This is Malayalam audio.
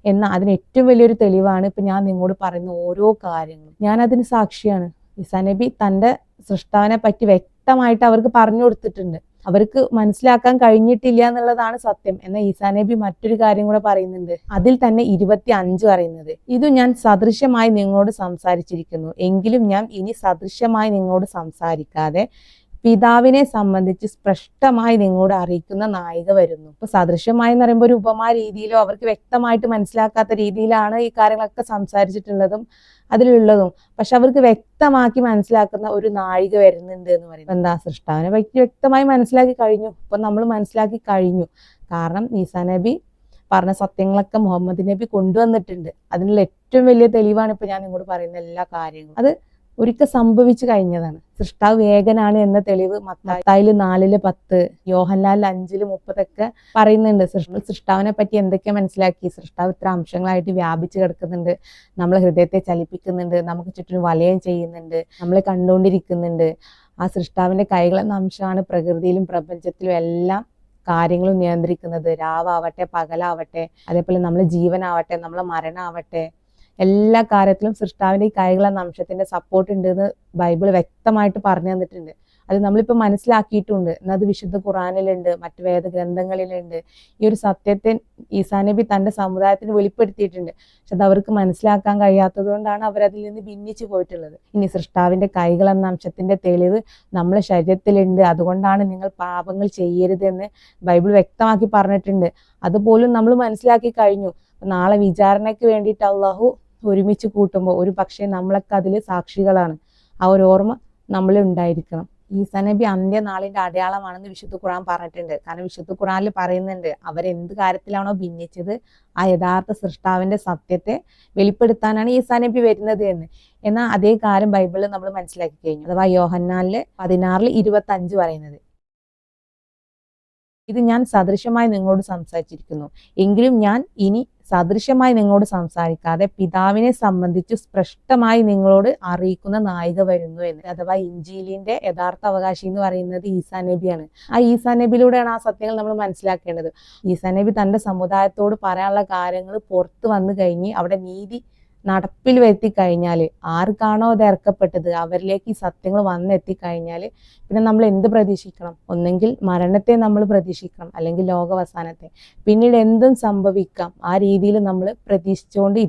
എന്നാൽ അതിന് ഏറ്റവും വലിയൊരു തെളിവാണ് ഇപ്പം ഞാൻ നിങ്ങളോട് പറയുന്ന ഓരോ കാര്യങ്ങളും. ഞാൻ അതിന് സാക്ഷിയാണ്. ഈസാ നബി തൻ്റെ സൃഷ്ടാവിനെ പറ്റി വ്യക്തമായിട്ട് അവർക്ക് പറഞ്ഞു കൊടുത്തിട്ടുണ്ട്. അവർക്ക് മനസ്സിലാക്കാൻ കഴിഞ്ഞിട്ടില്ല എന്നുള്ളതാണ് സത്യം. എന്നാൽ ഈസാ നബി മറ്റൊരു കാര്യം കൂടെ പറയുന്നുണ്ട്. അതിൽ തന്നെ 25 പറയുന്നത്, ഇത് ഞാൻ സദൃശ്യമായി നിങ്ങളോട് സംസാരിച്ചിരിക്കുന്നു, എങ്കിലും ഞാൻ ഇനി സദൃശ്യമായി നിങ്ങളോട് സംസാരിക്കാതെ പിതാവിനെ സംബന്ധിച്ച് സ്പഷ്ടമായി നിങ്ങളോട് അറിയിക്കുന്ന നായിക വരുന്നു. ഇപ്പൊ സദൃശ്യമായി എന്ന് പറയുമ്പോൾ ഒരു ഉപമാ രീതിയിലോ അവർക്ക് വ്യക്തമായിട്ട് മനസ്സിലാക്കാത്ത രീതിയിലാണ് ഈ കാര്യങ്ങളൊക്കെ സംസാരിച്ചിട്ടുള്ളതും അതിലുള്ളതും. പക്ഷെ അവർക്ക് വ്യക്തമാക്കി മനസ്സിലാക്കുന്ന ഒരു നായിക വരുന്നുണ്ട് എന്ന് പറയുന്നത് എന്താ? സൃഷ്ടാവിനെ പറ്റി വ്യക്തമായി മനസ്സിലാക്കി കഴിഞ്ഞു. ഇപ്പൊ നമ്മൾ മനസ്സിലാക്കി കഴിഞ്ഞു. കാരണം ഈസാ നബി പറഞ്ഞ സത്യങ്ങളൊക്കെ മുഹമ്മദ് നബി കൊണ്ടുവന്നിട്ടുണ്ട്. അതിനുള്ള ഏറ്റവും വലിയ തെളിവാണ് ഇപ്പൊ ഞാൻ നിങ്ങളോട് പറയുന്ന എല്ലാ കാര്യങ്ങളും. അത് ഒരിക്കൽ സംഭവിച്ചു കഴിഞ്ഞതാണ്. സൃഷ്ടാവ് ഏകനാണ് എന്ന തെളിവ് മത്തായില് 4:10, യോഹന്നാനിൽ 5:30 പറയുന്നുണ്ട്. സൃഷ്ടാവിനെ പറ്റി എന്തൊക്കെ മനസ്സിലാക്കി? സൃഷ്ടാവ് ഇത്ര അംശങ്ങളായിട്ട് വ്യാപിച്ചു കിടക്കുന്നുണ്ട്, നമ്മളെ ഹൃദയത്തെ ചലിപ്പിക്കുന്നുണ്ട്, നമുക്ക് ചുറ്റും വലയം ചെയ്യുന്നുണ്ട്, നമ്മളെ കണ്ടുകൊണ്ടിരിക്കുന്നുണ്ട്. ആ സൃഷ്ടാവിന്റെ കൈകളെന്ന അംശമാണ് പ്രകൃതിയിലും പ്രപഞ്ചത്തിലും എല്ലാം കാര്യങ്ങളും നിയന്ത്രിക്കുന്നത്. രാവാവട്ടെ പകലാവട്ടെ, അതേപോലെ നമ്മളെ ജീവനാവട്ടെ നമ്മളെ മരണമാവട്ടെ, എല്ലാ കാര്യത്തിലും സൃഷ്ടാവിന്റെ ഈ കൈകൾ എന്ന അംശത്തിന്റെ സപ്പോർട്ട് ഉണ്ട് എന്ന് ബൈബിൾ വ്യക്തമായിട്ട് പറഞ്ഞു തന്നിട്ടുണ്ട്. അത് നമ്മളിപ്പോൾ മനസ്സിലാക്കിയിട്ടുണ്ട്. എന്നാൽ അത് വിശുദ്ധ ഖുറാനിലുണ്ട്, മറ്റു വേദഗ്രന്ഥങ്ങളിലുണ്ട്. ഈ ഒരു സത്യത്തെ ഈസാ നബി തന്റെ സമുദായത്തിന് വെളിപ്പെടുത്തിയിട്ടുണ്ട്. പക്ഷെ അത് അവർക്ക് മനസ്സിലാക്കാൻ കഴിയാത്തത് കൊണ്ടാണ് അവരതിൽ നിന്ന് ഭിന്നിച്ചു പോയിട്ടുള്ളത്. ഇനി സൃഷ്ടാവിന്റെ കൈകൾ എന്ന അംശത്തിന്റെ തെളിവ് നമ്മളെ ശരീരത്തിലുണ്ട്, അതുകൊണ്ടാണ് നിങ്ങൾ പാപങ്ങൾ ചെയ്യരുതെന്ന് ബൈബിൾ വ്യക്തമാക്കി പറഞ്ഞിട്ടുണ്ട്. അതുപോലും നമ്മൾ മനസ്സിലാക്കി കഴിഞ്ഞു. നാളെ വിചാരണയ്ക്ക് വേണ്ടിയിട്ട് അള്ളാഹു ഒരുമിച്ച് കൂട്ടുമ്പോൾ ഒരു പക്ഷേ നമ്മളൊക്കെ അതിൽ സാക്ഷികളാണ്. ആ ഒരു ഓർമ്മ നമ്മളിൽ ഉണ്ടായിരിക്കണം. ഈസാ നബി അന്ത്യനാളിന്റെ അടയാളമാണെന്ന് വിശുദ്ധ ഖുർആൻ പറഞ്ഞിട്ടുണ്ട്. കാരണം വിശുദ്ധ ഖുർആനിൽ പറയുന്നുണ്ട്, അവരെന്ത് കാര്യത്തിലാണോ ഭിന്നിച്ചത് ആ യഥാർത്ഥ സൃഷ്ടാവിന്റെ സത്യത്തെ വെളിപ്പെടുത്താനാണ് ഈസാ നബി വരുന്നത് എന്ന്. എന്നാൽ അതേ കാര്യം ബൈബിളിൽ നമ്മൾ മനസ്സിലാക്കി കഴിഞ്ഞു. അഥവാ യോഹന്നാനില് 16:25 പറയുന്നത്, ഇത് ഞാൻ സദൃശ്യമായി നിങ്ങളോട് സംസാരിച്ചിരിക്കുന്നു, എങ്കിലും ഞാൻ ഇനി സദൃശ്യമായി നിങ്ങളോട് സംസാരിക്കാതെ പിതാവിനെ സംബന്ധിച്ച് സ്പഷ്ടമായി നിങ്ങളോട് അറിയിക്കുന്ന നായിക വരുന്നു എന്ന്. അഥവാ ഇഞ്ചീലിന്റെ യഥാർത്ഥ അവകാശി എന്ന് പറയുന്നത് ഈസാ നബിയാണ്. ആ ഈസാ നബിയിലൂടെയാണ് ആ സത്യങ്ങൾ നമ്മൾ മനസ്സിലാക്കേണ്ടത്. ഈസാ നബി തന്റെ സമുദായത്തോട് പറയാനുള്ള കാര്യങ്ങൾ പുറത്തു വന്നു കഴിഞ്ഞ് അവിടെ നീതി നടപ്പിൽ വരുത്തി കഴിഞ്ഞാൽ, ആർക്കാണോ അത് ഇറക്കപ്പെട്ടത് അവരിലേക്ക് ഈ സത്യങ്ങൾ വന്നെത്തിക്കഴിഞ്ഞാൽ പിന്നെ നമ്മൾ എന്ത് പ്രതീക്ഷിക്കണം? ഒന്നെങ്കിൽ മരണത്തെ നമ്മൾ പ്രതീക്ഷിക്കണം, അല്ലെങ്കിൽ ലോകാവസാനത്തെ. പിന്നീട് എന്തും സംഭവിക്കാം. ആ രീതിയിൽ നമ്മൾ പ്രതീക്ഷിച്ചുകൊണ്ടിരിക്കും.